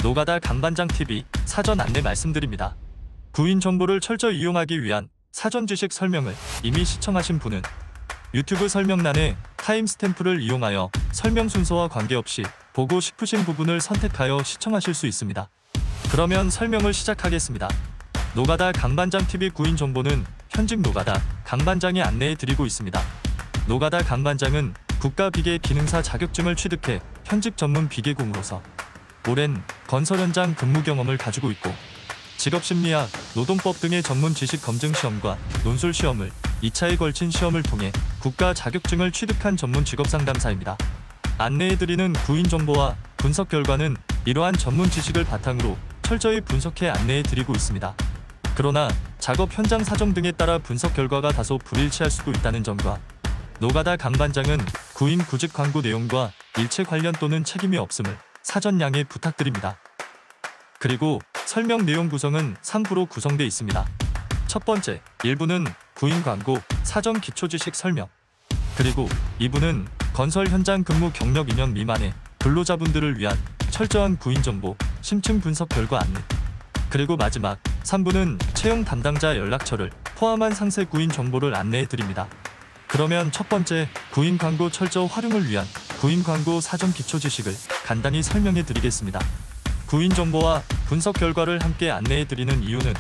노가다 강반장TV 사전 안내 말씀드립니다. 구인 정보를 철저히 이용하기 위한 사전 지식 설명을 이미 시청하신 분은 유튜브 설명란에 타임스탬프를 이용하여 설명 순서와 관계없이 보고 싶으신 부분을 선택하여 시청하실 수 있습니다. 그러면 설명을 시작하겠습니다. 노가다 강반장TV 구인 정보는 현직 노가다 강반장이 안내해드리고 있습니다. 노가다 강반장은 국가비계 기능사 자격증을 취득해 현직 전문 비계공으로서 오랜 건설 현장 근무 경험을 가지고 있고 직업심리학, 노동법 등의 전문 지식 검증 시험과 논술 시험을 2차에 걸친 시험을 통해 국가 자격증을 취득한 전문 직업상담사입니다. 안내해드리는 구인 정보와 분석 결과는 이러한 전문 지식을 바탕으로 철저히 분석해 안내해드리고 있습니다. 그러나 작업 현장 사정 등에 따라 분석 결과가 다소 불일치할 수도 있다는 점과 노가다 강반장은 구인 구직 광고 내용과 일체 관련 또는 책임이 없음을 사전 양해 부탁드립니다. 그리고 설명 내용 구성은 3부로 구성되어 있습니다. 첫 번째, 1부는 구인 광고 사전 기초 지식 설명, 그리고 2부는 건설 현장 근무 경력 2년 미만의 근로자분들을 위한 철저한 구인 정보 심층 분석 결과 안내, 그리고 마지막 3부는 채용 담당자 연락처를 포함한 상세 구인 정보를 안내해 드립니다. 그러면 첫 번째, 구인 광고 철저 활용을 위한 구인 광고 사전 기초 지식을 간단히 설명해 드리겠습니다. 구인 정보와 분석 결과를 함께 안내해 드리는 이유는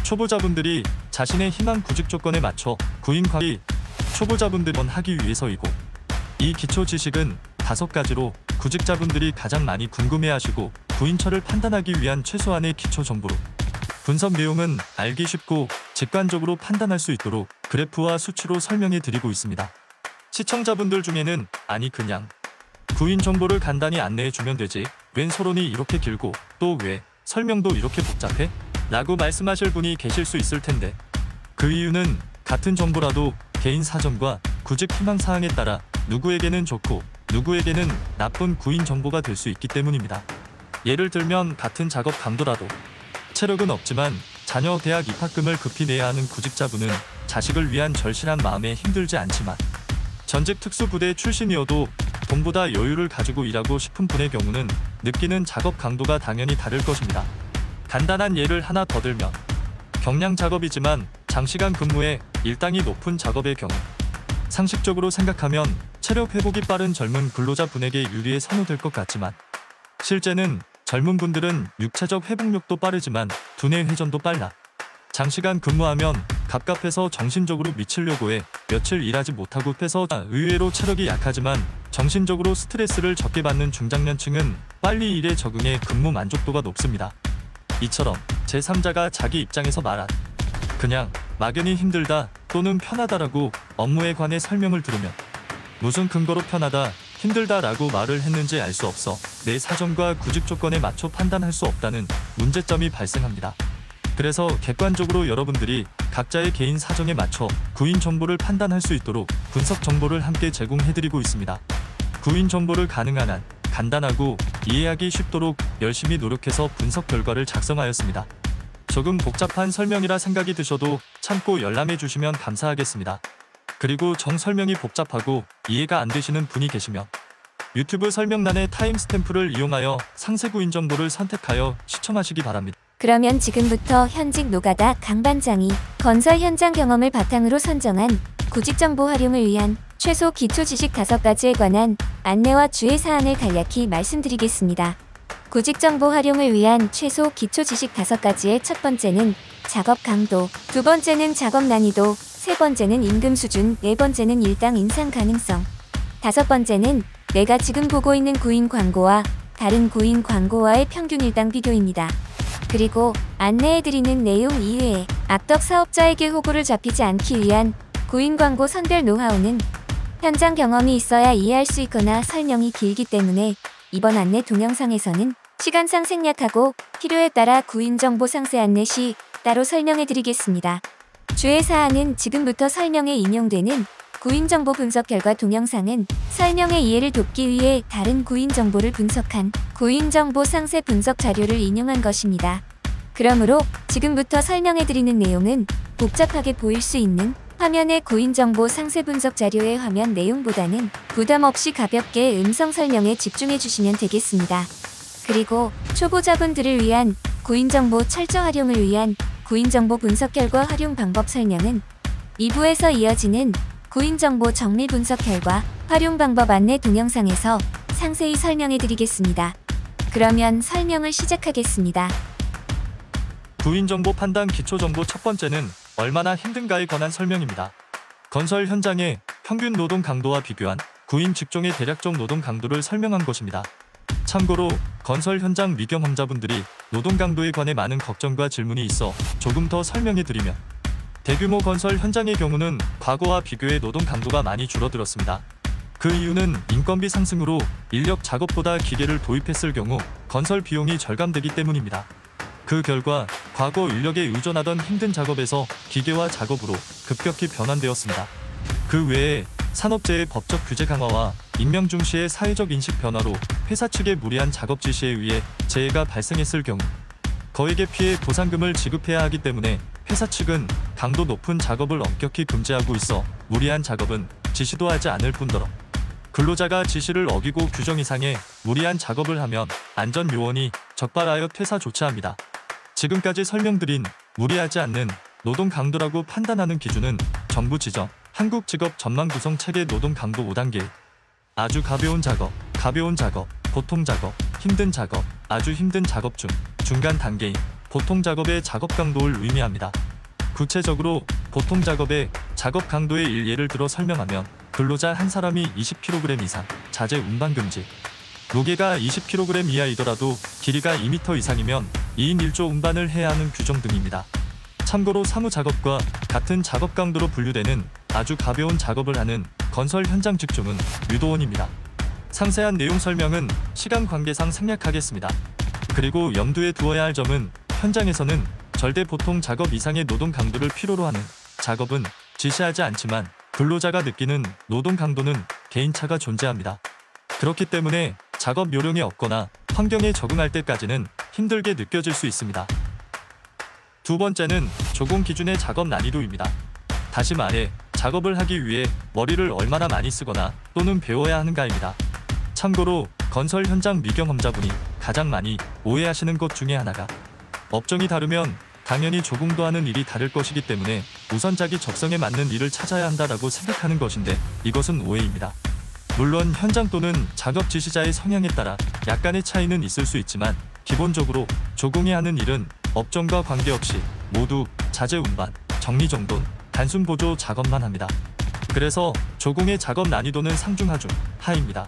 초보자분들이 자신의 희망 구직 조건에 맞춰 구인 광고 초보자분들이 하기 위해서이고, 이 기초 지식은 5가지로 구직자분들이 가장 많이 궁금해하시고 구인처를 판단하기 위한 최소한의 기초 정보로 분석 내용은 알기 쉽고 직관적으로 판단할 수 있도록 그래프와 수치로 설명해 드리고 있습니다. 시청자분들 중에는 아니 그냥 구인 정보를 간단히 안내해 주면 되지, 웬 서론이 이렇게 길고 또 왜 설명도 이렇게 복잡해? 라고 말씀하실 분이 계실 수 있을 텐데, 그 이유는 같은 정보라도 개인 사정과 구직 희망사항에 따라 누구에게는 좋고 누구에게는 나쁜 구인 정보가 될 수 있기 때문입니다. 예를 들면 같은 작업 강도라도 체력은 없지만 자녀 대학 입학금을 급히 내야 하는 구직자분은 자식을 위한 절실한 마음에 힘들지 않지만 전직 특수부대 출신이어도 돈보다 여유를 가지고 일하고 싶은 분의 경우는 느끼는 작업 강도가 당연히 다를 것입니다. 간단한 예를 하나 더 들면 경량 작업이지만 장시간 근무에 일당이 높은 작업의 경우 상식적으로 생각하면 체력 회복이 빠른 젊은 근로자분에게 유리해 선호될 것 같지만 실제는 젊은 분들은 육체적 회복력도 빠르지만 두뇌 회전도 빨라 장시간 근무하면 갑갑해서 정신적으로 미치려고 해 며칠 일하지 못하고 해서 의외로 체력이 약하지만 정신적으로 스트레스를 적게 받는 중장년층은 빨리 일에 적응해 근무 만족도가 높습니다. 이처럼 제3자가 자기 입장에서 말한 그냥 막연히 힘들다 또는 편하다라고 업무에 관해 설명을 들으면 무슨 근거로 편하다, 힘들다 라고 말을 했는지 알 수 없어 내 사정과 구직 조건에 맞춰 판단할 수 없다는 문제점이 발생합니다. 그래서 객관적으로 여러분들이 각자의 개인 사정에 맞춰 구인 정보를 판단할 수 있도록 분석 정보를 함께 제공해드리고 있습니다. 구인 정보를 가능한 한 간단하고 이해하기 쉽도록 열심히 노력해서 분석 결과를 작성하였습니다. 조금 복잡한 설명이라 생각이 드셔도 참고 열람해 주시면 감사하겠습니다. 그리고 정 설명이 복잡하고 이해가 안 되시는 분이 계시면 유튜브 설명란의 타임스탬프를 이용하여 상세 구인 정보를 선택하여 시청하시기 바랍니다. 그러면 지금부터 현직 노가다 강반장이 건설 현장 경험을 바탕으로 선정한 구직 정보 활용을 위한 최소 기초 지식 5가지에 관한 안내와 주의사항을 간략히 말씀드리겠습니다. 구직 정보 활용을 위한 최소 기초 지식 5가지의 첫 번째는 작업 강도, 두 번째는 작업 난이도, 세 번째는 임금 수준, 네 번째는 일당 인상 가능성, 다섯 번째는 내가 지금 보고 있는 구인 광고와 다른 구인 광고와의 평균 일당 비교입니다. 그리고 안내해드리는 내용 이외에 악덕 사업자에게 호구를 잡히지 않기 위한 구인 광고 선별 노하우는 현장 경험이 있어야 이해할 수 있거나 설명이 길기 때문에 이번 안내 동영상에서는 시간상 생략하고 필요에 따라 구인 정보 상세 안내 시 따로 설명해드리겠습니다. 주의사항은 지금부터 설명에 인용되는 구인 정보 분석 결과 동영상은 설명의 이해를 돕기 위해 다른 구인 정보를 분석한 구인 정보 상세 분석 자료를 인용한 것입니다. 그러므로 지금부터 설명해드리는 내용은 복잡하게 보일 수 있는 화면의 구인 정보 상세 분석 자료의 화면 내용보다는 부담 없이 가볍게 음성 설명에 집중해 주시면 되겠습니다. 그리고 초보자분들을 위한 구인정보 철저 활용을 위한 구인정보 분석 결과 활용 방법 설명은 2부에서 이어지는 구인정보 정리 분석 결과 활용 방법 안내 동영상에서 상세히 설명해 드리겠습니다. 그러면 설명을 시작하겠습니다. 구인정보 판단 기초정보 첫 번째는 얼마나 힘든가에 관한 설명입니다. 건설 현장의 평균 노동 강도와 비교한 구인 직종의 대략적 노동 강도를 설명한 것입니다. 참고로 건설 현장 미경험자분들이 노동 강도에 관해 많은 걱정과 질문이 있어 조금 더 설명해 드리면, 대규모 건설 현장의 경우는 과거와 비교해 노동 강도가 많이 줄어들었습니다. 그 이유는 인건비 상승으로 인력 작업보다 기계를 도입했을 경우 건설 비용이 절감되기 때문입니다. 그 결과 과거 인력에 의존하던 힘든 작업에서 기계화 작업으로 급격히 변환되었습니다. 그 외에 산업재해 법적 규제 강화와 임명 중시의 사회적 인식 변화로 회사 측의 무리한 작업 지시에 의해 재해가 발생했을 경우 거액의 피해 보상금을 지급해야 하기 때문에 회사 측은 강도 높은 작업을 엄격히 금지하고 있어 무리한 작업은 지시도 하지 않을 뿐더러 근로자가 지시를 어기고 규정 이상의 무리한 작업을 하면 안전요원이 적발하여 퇴사 조치합니다. 지금까지 설명드린 무리하지 않는 노동 강도라고 판단하는 기준은 정부 지정 한국직업전망구성체계 노동 강도 5단계, 아주 가벼운 작업, 보통 작업, 힘든 작업, 아주 힘든 작업 중 중간 단계인 보통 작업의 작업 강도를 의미합니다. 구체적으로 보통 작업의 작업 강도의 예를 들어 설명하면 근로자 한 사람이 20kg 이상, 자재 운반 금지, 무게가 20kg 이하이더라도 길이가 2m 이상이면 2인 1조 운반을 해야 하는 규정 등입니다. 참고로 사무 작업과 같은 작업 강도로 분류되는 아주 가벼운 작업을 하는 건설 현장 직종은 유도원입니다. 상세한 내용 설명은 시간 관계상 생략하겠습니다. 그리고 염두에 두어야 할 점은 현장에서는 절대 보통 작업 이상의 노동 강도를 필요로 하는 작업은 지시하지 않지만 근로자가 느끼는 노동 강도는 개인차가 존재합니다. 그렇기 때문에 작업 요령이 없거나 환경에 적응할 때까지는 힘들게 느껴질 수 있습니다. 두 번째는 조공 기준의 작업 난이도입니다. 다시 말해 작업을 하기 위해 머리를 얼마나 많이 쓰거나 또는 배워야 하는가입니다. 참고로 건설 현장 미경험자분이 가장 많이 오해하시는 것 중에 하나가 업종이 다르면 당연히 조공도 하는 일이 다를 것이기 때문에 우선 자기 적성에 맞는 일을 찾아야 한다라고 생각하는 것인데, 이것은 오해입니다. 물론 현장 또는 작업 지시자의 성향에 따라 약간의 차이는 있을 수 있지만 기본적으로 조공이 하는 일은 업종과 관계없이 모두 자재 운반, 정리정돈, 단순 보조 작업만 합니다. 그래서 조공의 작업 난이도는 상중하중 하입니다.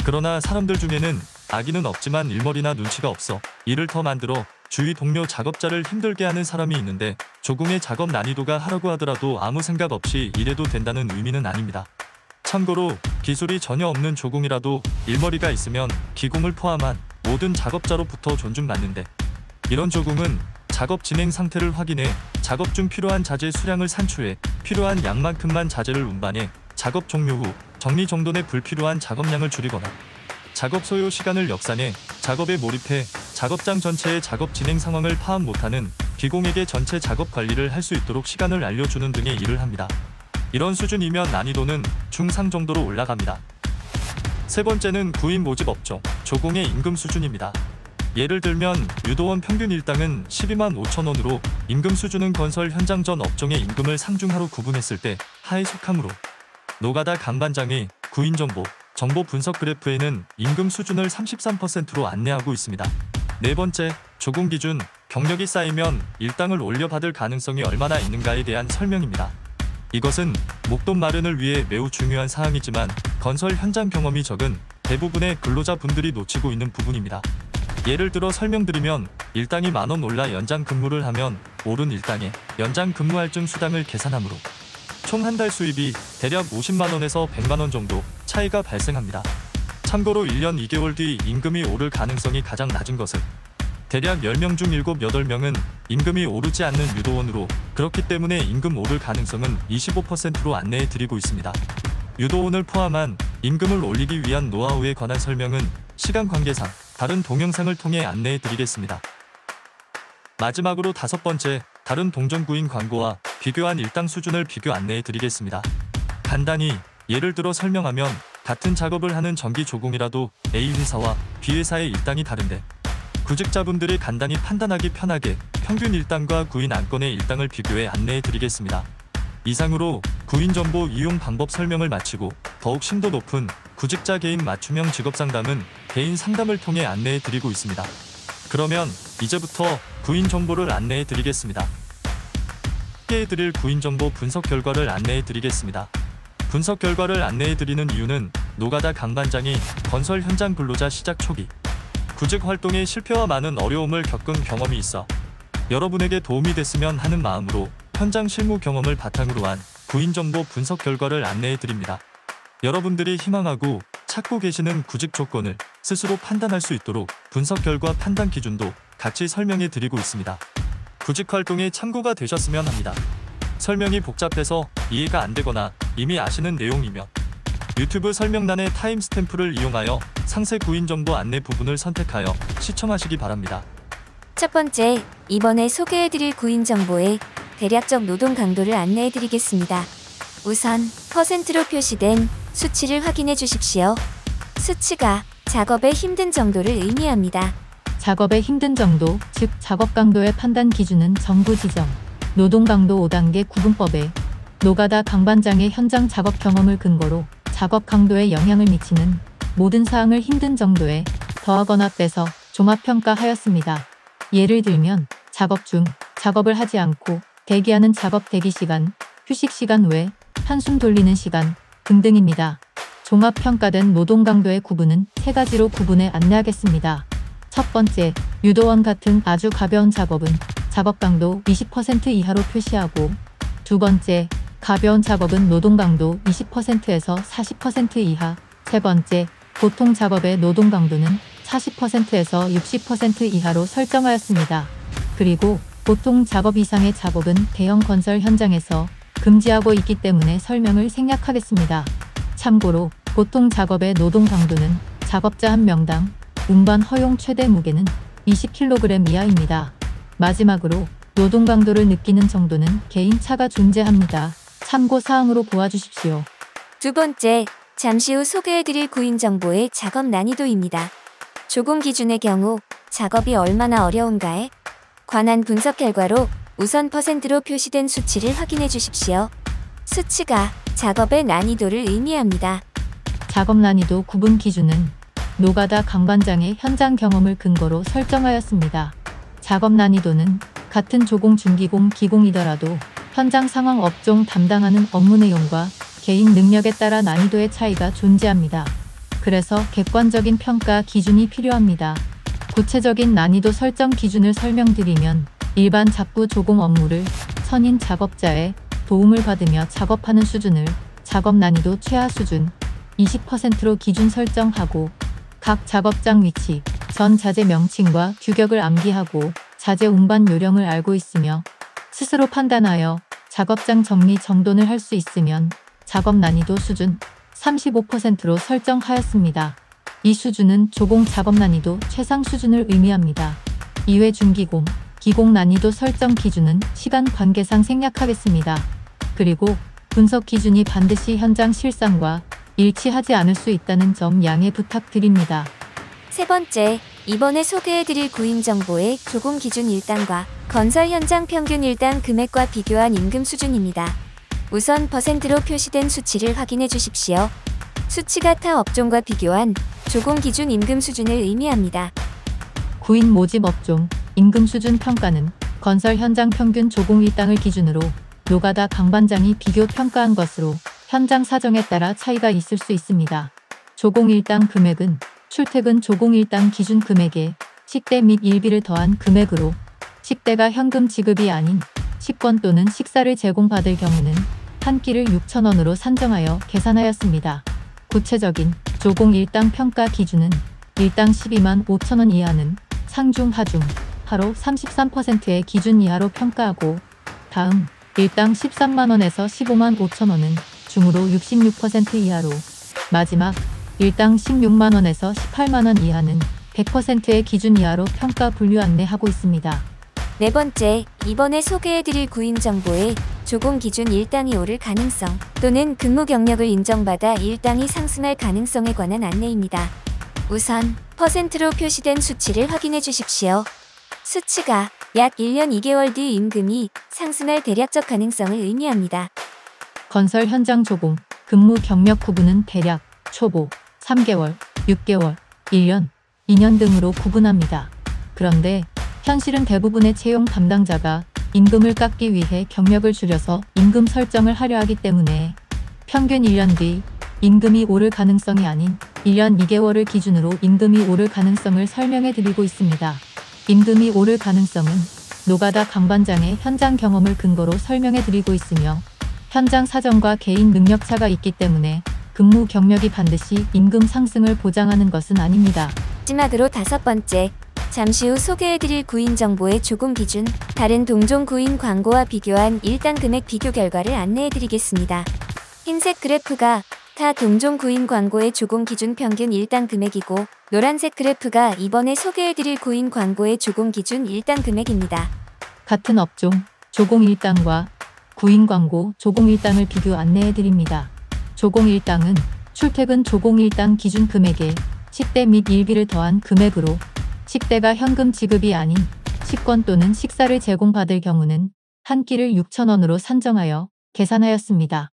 그러나 사람들 중에는 악의는 없지만 일머리나 눈치가 없어 일을 더 만들어 주위 동료 작업자를 힘들게 하는 사람이 있는데, 조공의 작업 난이도가 하라고 하더라도 아무 생각 없이 일해도 된다는 의미는 아닙니다. 참고로 기술이 전혀 없는 조공이라도 일머리가 있으면 기공을 포함한 모든 작업자로부터 존중받는데, 이런 조공은 작업 진행 상태를 확인해 작업 중 필요한 자재 수량을 산출해 필요한 양만큼만 자재를 운반해 작업 종료 후 정리정돈에 불필요한 작업량을 줄이거나 작업 소요 시간을 역산해 작업에 몰입해 작업장 전체의 작업 진행 상황을 파악 못하는 기공에게 전체 작업 관리를 할 수 있도록 시간을 알려주는 등의 일을 합니다. 이런 수준이면 난이도는 중상 정도로 올라갑니다. 세 번째는 구인 모집 업종, 조공의 임금 수준입니다. 예를 들면 유도원 평균 일당은 12만 5천 원으로 임금 수준은 건설 현장 전 업종의 임금을 상중하로 구분했을 때 하에 속하므로, 노가다 강반장의 구인 정보 분석 그래프에는 임금 수준을 33%로 안내하고 있습니다. 네 번째, 조공 기준, 경력이 쌓이면 일당을 올려받을 가능성이 얼마나 있는가에 대한 설명입니다. 이것은 목돈 마련을 위해 매우 중요한 사항이지만 건설 현장 경험이 적은 대부분의 근로자분들이 놓치고 있는 부분입니다. 예를 들어 설명드리면 일당이 만원 올라 연장 근무를 하면 오른 일당에 연장 근무할증 수당을 계산하므로 총 한 달 수입이 대략 50만원에서 100만원 정도 차이가 발생합니다. 참고로 1년 2개월 뒤 임금이 오를 가능성이 가장 낮은 것은 대략 10명 중 7, 8명은 임금이 오르지 않는 유도원으로, 그렇기 때문에 임금 오를 가능성은 25%로 안내해 드리고 있습니다. 유도원을 포함한 임금을 올리기 위한 노하우에 관한 설명은 시간 관계상 다른 동영상을 통해 안내해 드리겠습니다. 마지막으로 다섯 번째, 다른 동종구인 광고와 비교한 일당 수준을 비교 안내해 드리겠습니다. 간단히 예를 들어 설명하면 같은 작업을 하는 전기 조공이라도 A 회사와 B회사의 일당이 다른데 구직자분들이 간단히 판단하기 편하게 평균 일당과 구인 안건의 일당을 비교해 안내해 드리겠습니다. 이상으로 구인정보 이용 방법 설명을 마치고 더욱 심도 높은 구직자 개인 맞춤형 직업상담은 개인 상담을 통해 안내해 드리고 있습니다. 그러면 이제부터 구인 정보를 안내해 드리겠습니다. 소개해 드릴 구인 정보 분석 결과를 안내해 드리겠습니다. 분석 결과를 안내해 드리는 이유는 노가다 강반장이 건설 현장 근로자 시작 초기 구직 활동의 실패와 많은 어려움을 겪은 경험이 있어 여러분에게 도움이 됐으면 하는 마음으로 현장 실무 경험을 바탕으로 한 구인 정보 분석 결과를 안내해 드립니다. 여러분들이 희망하고 찾고 계시는 구직 조건을 스스로 판단할 수 있도록 분석 결과 판단 기준도 같이 설명해 드리고 있습니다. 구직 활동에 참고가 되셨으면 합니다. 설명이 복잡해서 이해가 안 되거나 이미 아시는 내용이면 유튜브 설명란의 타임스탬프를 이용하여 상세 구인 정보 안내 부분을 선택하여 시청하시기 바랍니다. 첫 번째, 이번에 소개해드릴 구인 정보의 대략적 노동 강도를 안내해드리겠습니다. 우선 퍼센트로 표시된 수치를 확인해 주십시오. 수치가 작업의 힘든 정도를 의미합니다. 작업의 힘든 정도, 즉 작업 강도의 판단 기준은 정부 지정, 노동 강도 5단계 구분법에 노가다 강반장의 현장 작업 경험을 근거로 작업 강도에 영향을 미치는 모든 사항을 힘든 정도에 더하거나 빼서 종합평가하였습니다. 예를 들면 작업 중 작업을 하지 않고 대기하는 작업 대기 시간, 휴식 시간 외 한숨 돌리는 시간 등등입니다. 종합평가된 노동 강도의 구분은 세 가지로 구분해 안내하겠습니다. 첫 번째, 유도원 같은 아주 가벼운 작업은 작업 강도 20% 이하로 표시하고, 두 번째, 가벼운 작업은 노동 강도 20%에서 40% 이하, 세 번째, 보통 작업의 노동 강도는 40%에서 60% 이하로 설정하였습니다. 그리고 보통 작업 이상의 작업은 대형 건설 현장에서 금지하고 있기 때문에 설명을 생략하겠습니다. 참고로 보통 작업의 노동 강도는 작업자 한 명당 운반 허용 최대 무게는 20kg 이하입니다. 마지막으로 노동 강도를 느끼는 정도는 개인차가 존재합니다. 참고사항으로 보아주십시오. 두 번째, 잠시 후 소개해드릴 구인 정보의 작업 난이도입니다. 조공 기준의 경우 작업이 얼마나 어려운가에 관한 분석 결과로 우선 퍼센트로 표시된 수치를 확인해 주십시오. 수치가 작업의 난이도를 의미합니다. 작업 난이도 구분 기준은 노가다 강반장의 현장 경험을 근거로 설정하였습니다. 작업 난이도는 같은 조공, 중기공, 기공이더라도 현장 상황, 업종, 담당하는 업무 내용과 개인 능력에 따라 난이도의 차이가 존재합니다. 그래서 객관적인 평가 기준이 필요합니다. 구체적인 난이도 설정 기준을 설명드리면 일반 잡부 조공 업무를 선인 작업자의 도움을 받으며 작업하는 수준을 작업 난이도 최하 수준 20%로 기준 설정하고, 각 작업장 위치, 전 자재 명칭과 규격을 암기하고 자재 운반 요령을 알고 있으며 스스로 판단하여 작업장 정리 정돈을 할 수 있으면 작업 난이도 수준 35%로 설정하였습니다. 이 수준은 조공 작업 난이도 최상 수준을 의미합니다. 이외 중기공, 기공 난이도 설정 기준은 시간 관계상 생략하겠습니다. 그리고 분석 기준이 반드시 현장 실상과 일치하지 않을 수 있다는 점 양해 부탁드립니다. 세 번째, 이번에 소개해드릴 구인 정보의 조공 기준 일당과 건설 현장 평균 일당 금액과 비교한 임금 수준입니다. 우선 퍼센트로 표시된 수치를 확인해 주십시오. 수치가 타 업종과 비교한 조공 기준 임금 수준을 의미합니다. 구인 모집 업종 임금 수준 평가는 건설 현장 평균 조공 일당을 기준으로 노가다 강반장이 비교 평가한 것으로 현장 사정에 따라 차이가 있을 수 있습니다. 조공 일당 금액은 출퇴근 조공 일당 기준 금액에 식대 및 일비를 더한 금액으로, 식대가 현금 지급이 아닌 식권 또는 식사를 제공받을 경우는 한 끼를 6,000원으로 산정하여 계산하였습니다. 구체적인 조공 일당 평가 기준은 일당 12만 5천원 이하는 상중, 하중, 하로 33%의 기준 이하로 평가하고, 다음 일당 13만원에서 15만 5천원은 중으로 66% 이하로, 마지막 일당 16만원에서 18만원 이하는 100%의 기준 이하로 평가 분류 안내하고 있습니다. 네 번째, 이번에 소개해드릴 구인 정보의 조공 기준 일당이 오를 가능성 또는 근무 경력을 인정받아 일당이 상승할 가능성에 관한 안내입니다. 우선 퍼센트로 표시된 수치를 확인해 주십시오. 수치가 약 1년 2개월 뒤 임금이 상승할 대략적 가능성을 의미합니다. 건설 현장 조공, 근무 경력 구분은 대략, 초보, 3개월, 6개월, 1년, 2년 등으로 구분합니다. 그런데 현실은 대부분의 채용 담당자가 임금을 깎기 위해 경력을 줄여서 임금 설정을 하려 하기 때문에 평균 1년 뒤 임금이 오를 가능성이 아닌 1년 2개월을 기준으로 임금이 오를 가능성을 설명해 드리고 있습니다. 임금이 오를 가능성은 노가다 강반장의 현장 경험을 근거로 설명해 드리고 있으며 현장 사정과 개인 능력차가 있기 때문에 근무 경력이 반드시 임금 상승을 보장하는 것은 아닙니다. 마지막으로 5번째, 잠시 후 소개해드릴 구인 정보의 조공 기준, 다른 동종 구인 광고와 비교한 일당 금액 비교 결과를 안내해드리겠습니다. 흰색 그래프가 타 동종 구인 광고의 조공 기준 평균 일당 금액이고, 노란색 그래프가 이번에 소개해드릴 구인 광고의 조공 기준 일당 금액입니다. 같은 업종, 조공 일당과 구인 광고 조공 일당을 비교 안내해드립니다. 조공 일당은 출퇴근 조공 일당 기준 금액에 식대 및 일비를 더한 금액으로 식대가 현금 지급이 아닌 식권 또는 식사를 제공받을 경우는 한 끼를 6,000원으로 산정하여 계산하였습니다.